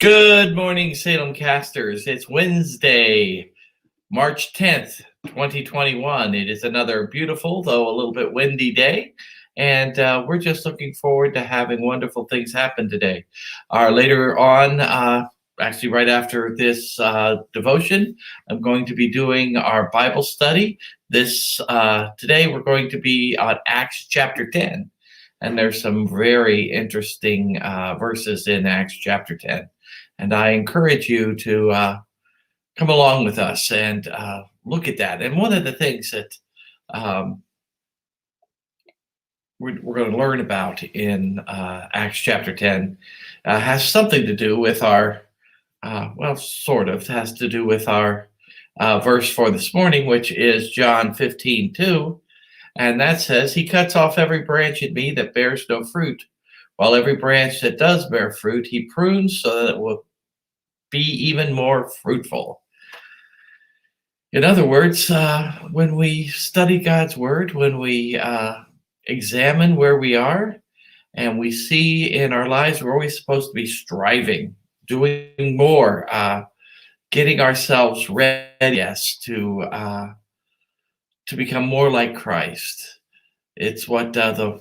Good morning, Salem casters. It's Wednesday, March 10th, 2021. It is another beautiful, though a little bit windy day, and we're just looking forward to having wonderful things happen today. Later on, actually right after this devotion, I'm going to be doing our Bible study. Today we're going to be on Acts chapter 10. And there's some very interesting verses in Acts chapter 10. And I encourage you to come along with us and look at that. And one of the things that we're going to learn about in Acts chapter 10 has something to do with our, has to do with our verse for this morning, which is John 15:2. And that says, he cuts off every branch in me that bears no fruit, while every branch that does bear fruit, he prunes so that it will be even more fruitful. In other words, when we study God's word, when we examine where we are, and we see in our lives, we're always supposed to be striving, doing more, getting ourselves ready, yes, to become more like Christ. It's what John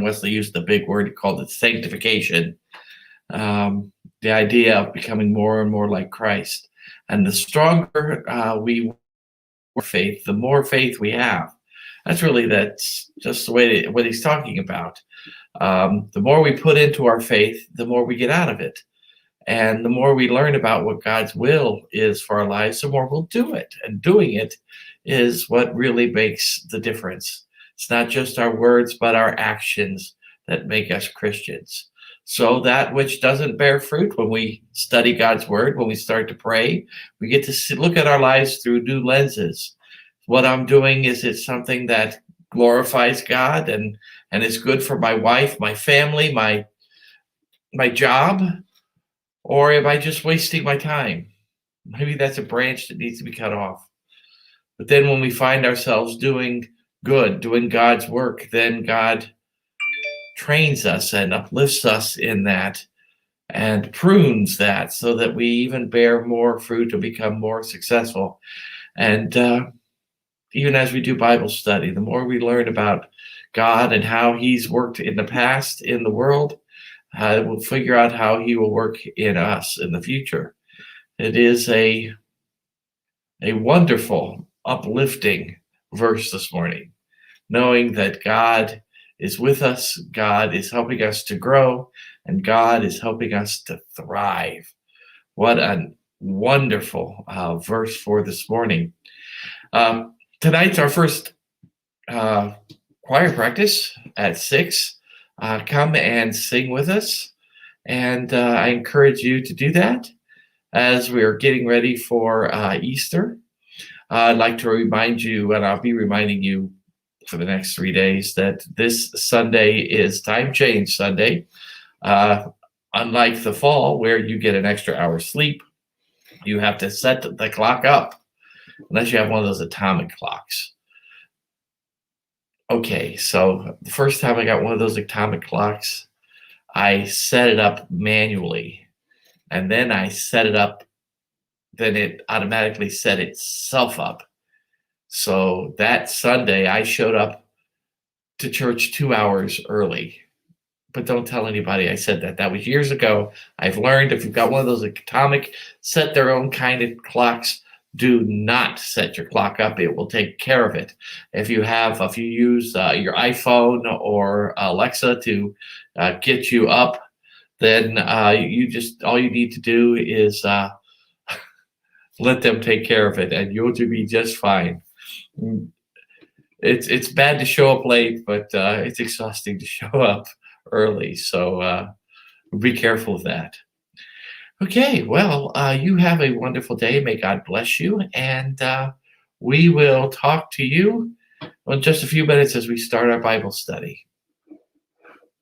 Wesley used the big word, he called it sanctification. The idea of becoming more and more like Christ. And the stronger we faith, the more faith we have. That's just the way what he's talking about. The more we put into our faith, the more we get out of it. And the more we learn about what God's will is for our lives, the more we'll do it. And doing it is what really makes the difference. It's not just our words, but our actions that make us Christians. So that which doesn't bear fruit, when we study God's word, when we start to pray, we get to look at our lives through new lenses. What I'm doing, is it something that glorifies God and is good for my wife, my family, my job? Or am I just wasting my time? Maybe that's a branch that needs to be cut off. But then when we find ourselves doing good, doing God's work, then God trains us and uplifts us in that and prunes that so that we even bear more fruit and become more successful. And even as we do Bible study, the more we learn about God and how he's worked in the past in the world, we'll figure out how he will work in us in the future. It is a wonderful, uplifting verse this morning, knowing that God is with us, God is helping us to grow, and God is helping us to thrive. What a wonderful verse for this morning. Tonight's our first choir practice at 6. Come and sing with us, and I encourage you to do that as we are getting ready for Easter. I'd like to remind you, and I'll be reminding you for the next 3 days, that this Sunday is Time Change Sunday. Unlike the fall, where you get an extra hour's sleep, you have to set the clock up, unless you have one of those atomic clocks. Okay, so the first time I got one of those atomic clocks, I set it up manually, and then I set it up, then it automatically set itself up. So that Sunday, I showed up to church 2 hours early. But don't tell anybody I said that. That was years ago. I've learned if you've got one of those atomic, set their own kind of clocks, do not set your clock up. It will take care of it. If you use your iPhone or Alexa to get you up, then all you need to do is let them take care of it, and you'll be just fine. It's bad to show up late, but it's exhausting to show up early. So be careful of that. Okay, well, you have a wonderful day. May God bless you. And we will talk to you in just a few minutes as we start our Bible study.